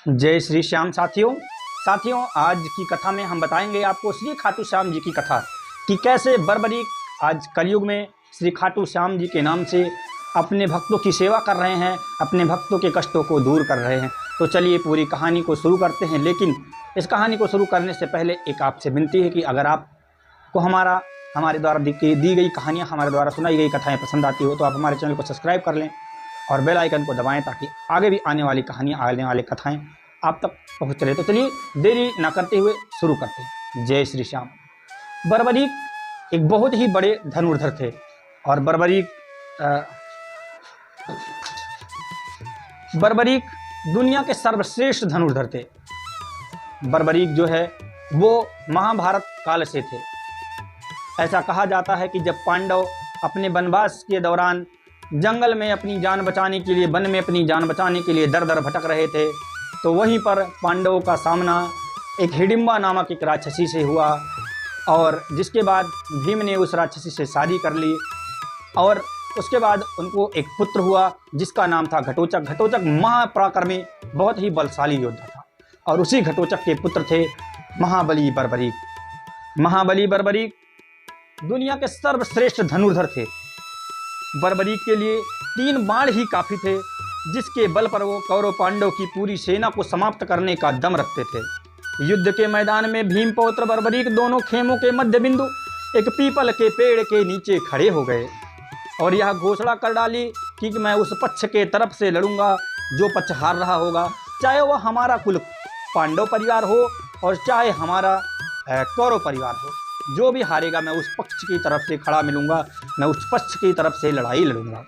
जय श्री श्याम साथियों आज की कथा में हम बताएंगे आपको श्री खाटू श्याम जी की कथा कि कैसे बर्बरीक आज कलयुग में श्री खाटू श्याम जी के नाम से अपने भक्तों की सेवा कर रहे हैं, अपने भक्तों के कष्टों को दूर कर रहे हैं। तो चलिए पूरी कहानी को शुरू करते हैं। लेकिन इस कहानी को शुरू करने से पहले एक आपसे विनती है कि अगर आपको हमारे द्वारा दी गई कहानियाँ, हमारे द्वारा सुनाई गई कथाएँ पसंद आती हो तो आप हमारे चैनल को सब्सक्राइब कर लें और बेल आइकन को दबाएं ताकि आगे भी आने वाली कहानियाँ, आने वाली कथाएं आप तक पहुँच रहे। तो चलिए देरी ना करते हुए शुरू करते हैं। जय श्री श्याम। बर्बरीक एक बहुत ही बड़े धनुर्धर थे और बर्बरीक दुनिया के सर्वश्रेष्ठ धनुर्धर थे। बर्बरीक जो है वो महाभारत काल से थे। ऐसा कहा जाता है कि जब पांडव अपने वनवास के दौरान जंगल में अपनी जान बचाने के लिए, वन में अपनी जान बचाने के लिए दर दर भटक रहे थे, तो वहीं पर पांडवों का सामना एक हिडिंबा नामक एक राक्षसी से हुआ और जिसके बाद भीम ने उस राक्षसी से शादी कर ली और उसके बाद उनको एक पुत्र हुआ जिसका नाम था घटोचक। घटोचक महापराक्रमी बहुत ही बलशाली योद्धा था और उसी घटोचक के पुत्र थे महाबली बर्बरीक। महाबली बर्बरीक दुनिया के सर्वश्रेष्ठ धनुर्धर थे। बर्बरीक के लिए 3 बाण ही काफ़ी थे जिसके बल पर वो कौरव पांडव की पूरी सेना को समाप्त करने का दम रखते थे। युद्ध के मैदान में भीम पौत्र बर्बरीक दोनों खेमों के मध्य बिंदु एक पीपल के पेड़ के नीचे खड़े हो गए और यह घोषणा कर डाली कि मैं उस पक्ष के तरफ से लड़ूंगा जो पक्ष हार रहा होगा, चाहे वह हमारा कुल पांडव परिवार हो और चाहे हमारा कौरव परिवार हो। जो भी हारेगा मैं उस पक्ष की तरफ से खड़ा मिलूंगा, मैं उस पक्ष की तरफ से लड़ाई लड़ूंगा।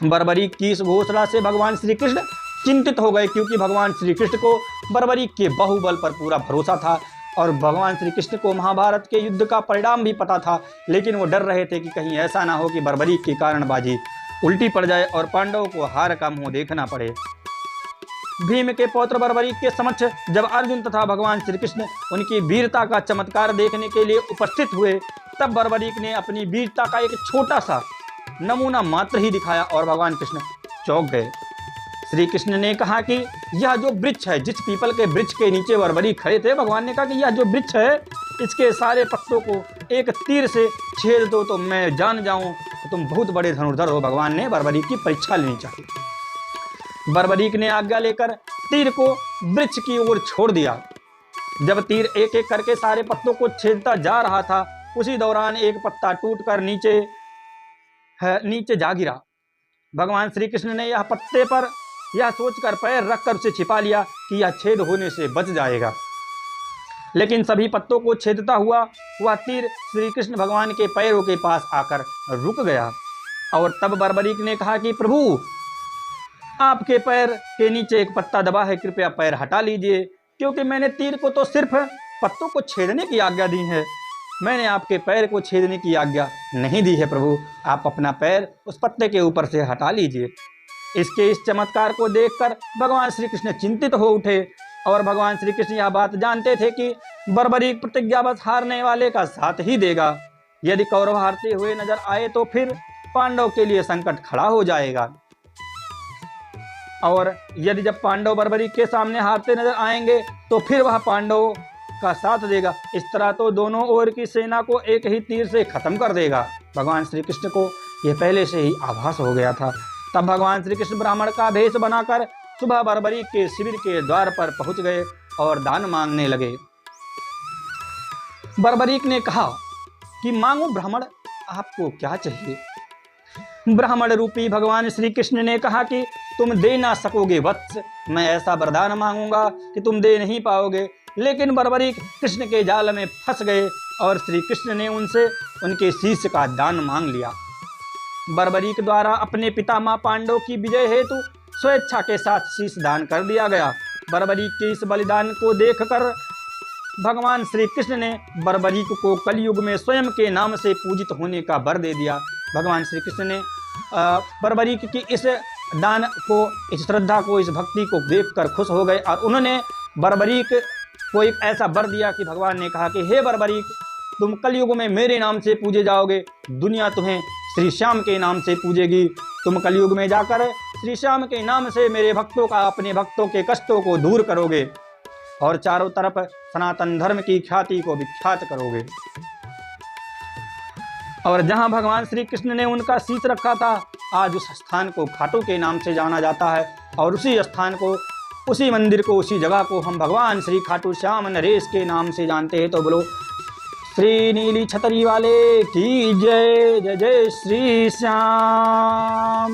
बर्बरीक की इस घोषणा से भगवान श्री कृष्ण चिंतित हो गए क्योंकि भगवान श्री कृष्ण को बर्बरीक के बाहुबल पर पूरा भरोसा था और भगवान श्री कृष्ण को महाभारत के युद्ध का परिणाम भी पता था। लेकिन वो डर रहे थे कि कहीं ऐसा ना हो कि बर्बरीक की कारणबाजी उल्टी पड़ जाए और पांडवों को हार का मुंह देखना पड़े। भीम के पौत्र बर्बरीक के समक्ष जब अर्जुन तथा भगवान श्री कृष्ण उनकी वीरता का चमत्कार देखने के लिए उपस्थित हुए, तब बर्बरीक ने अपनी वीरता का एक छोटा सा नमूना मात्र ही दिखाया और भगवान कृष्ण चौंक गए। श्री कृष्ण ने कहा कि यह जो वृक्ष है, जिस पीपल के वृक्ष के नीचे बर्बरीक खड़े थे, भगवान ने कहा कि यह जो वृक्ष है इसके सारे पत्तों को एक तीर से छेद दो तो मैं जान जाऊं तो तुम बहुत बड़े धनुर्धर हो। भगवान ने बर्बरीक की परीक्षा लेनी चाहिए। बर्बरीक ने आज्ञा लेकर तीर को वृक्ष की ओर छोड़ दिया। जब तीर एक एक करके सारे पत्तों को छेदता जा रहा था, उसी दौरान एक पत्ता टूटकर नीचे जा गिरा। भगवान श्री कृष्ण ने यह पत्ते पर यह सोचकर पैर रखकर उसे छिपा लिया कि यह छेद होने से बच जाएगा। लेकिन सभी पत्तों को छेदता हुआ वह तीर श्री कृष्ण भगवान के पैरों के पास आकर रुक गया और तब बर्बरीक ने कहा कि प्रभु, आपके पैर के नीचे एक पत्ता दबा है, कृपया पैर हटा लीजिए क्योंकि मैंने तीर को तो सिर्फ पत्तों को छेदने की आज्ञा दी है, मैंने आपके पैर को छेदने की आज्ञा नहीं दी है। प्रभु, आप अपना पैर उस पत्ते के ऊपर से हटा लीजिए। इसके इस चमत्कार को देखकर भगवान श्री कृष्ण चिंतित हो उठे और भगवान श्री कृष्ण यह बात जानते थे कि बर्बरीक प्रतिज्ञाबद्ध हारने वाले का साथ ही देगा। यदि कौरव हारते हुए नजर आए तो फिर पांडव के लिए संकट खड़ा हो जाएगा और यदि जब पांडव बर्बरीक के सामने हारते नजर आएंगे तो फिर वह पांडवों का साथ देगा। इस तरह तो दोनों ओर की सेना को एक ही तीर से खत्म कर देगा। भगवान श्री कृष्ण को यह पहले से ही आभास हो गया था। तब भगवान श्री कृष्ण ब्राह्मण का भेष बनाकर सुबह बर्बरीक के शिविर के द्वार पर पहुंच गए और दान मांगने लगे। बर्बरीक ने कहा कि मांगो ब्राह्मण, आपको क्या चाहिए? ब्राह्मण रूपी भगवान श्री कृष्ण ने कहा कि तुम दे ना सकोगे वत्स, मैं ऐसा वरदान मांगूंगा कि तुम दे नहीं पाओगे। लेकिन बर्बरीक कृष्ण के जाल में फंस गए और श्री कृष्ण ने उनसे उनके शीश का दान मांग लिया। बर्बरीक द्वारा अपने पितामह पांडव की विजय हेतु स्वेच्छा के साथ शीश दान कर दिया गया। बर्बरीक के इस बलिदान को देखकर भगवान श्री कृष्ण ने बर्बरीक को कलयुग में स्वयं के नाम से पूजित होने का वर दे दिया। भगवान श्री कृष्ण ने बर्बरीक की इस दान को, इस श्रद्धा को, इस भक्ति को देखकर खुश हो गए और उन्होंने बर्बरीक को एक ऐसा वर दिया कि भगवान ने कहा कि हे बर्बरीक, तुम कलयुग में मेरे नाम से पूजे जाओगे, दुनिया तुम्हें श्री श्याम के नाम से पूजेगी, तुम कलयुग में जाकर श्री श्याम के नाम से मेरे भक्तों का, अपने भक्तों के कष्टों को दूर करोगे और चारों तरफ सनातन धर्म की ख्याति को विख्यात करोगे। और जहां भगवान श्री कृष्ण ने उनका शीश रखा था, आज उस स्थान को खाटू के नाम से जाना जाता है और उसी स्थान को, उसी मंदिर को, उसी जगह को हम भगवान श्री खाटू श्याम नरेश के नाम से जानते हैं। तो बोलो श्री नीली छतरी वाले की जय, जय जय श्री श्याम,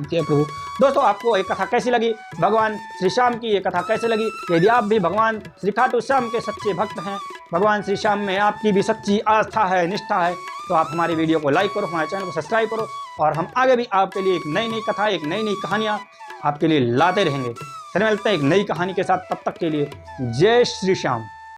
जय प्रभु। दोस्तों, आपको ये कथा कैसी लगी, भगवान श्री श्याम की ये कथा कैसी लगी? यदि आप भी भगवान श्री खाटू श्याम के सच्चे भक्त हैं, भगवान श्री श्याम में आपकी भी सच्ची आस्था है, निष्ठा है, तो आप हमारी वीडियो को लाइक करो, हमारे चैनल को सब्सक्राइब करो और हम आगे भी आपके लिए एक नई नई कथा, एक नई नई कहानियाँ आपके लिए लाते रहेंगे। फिर मिलते हैं एक नई कहानी के साथ, तब तक के लिए जय श्री श्याम।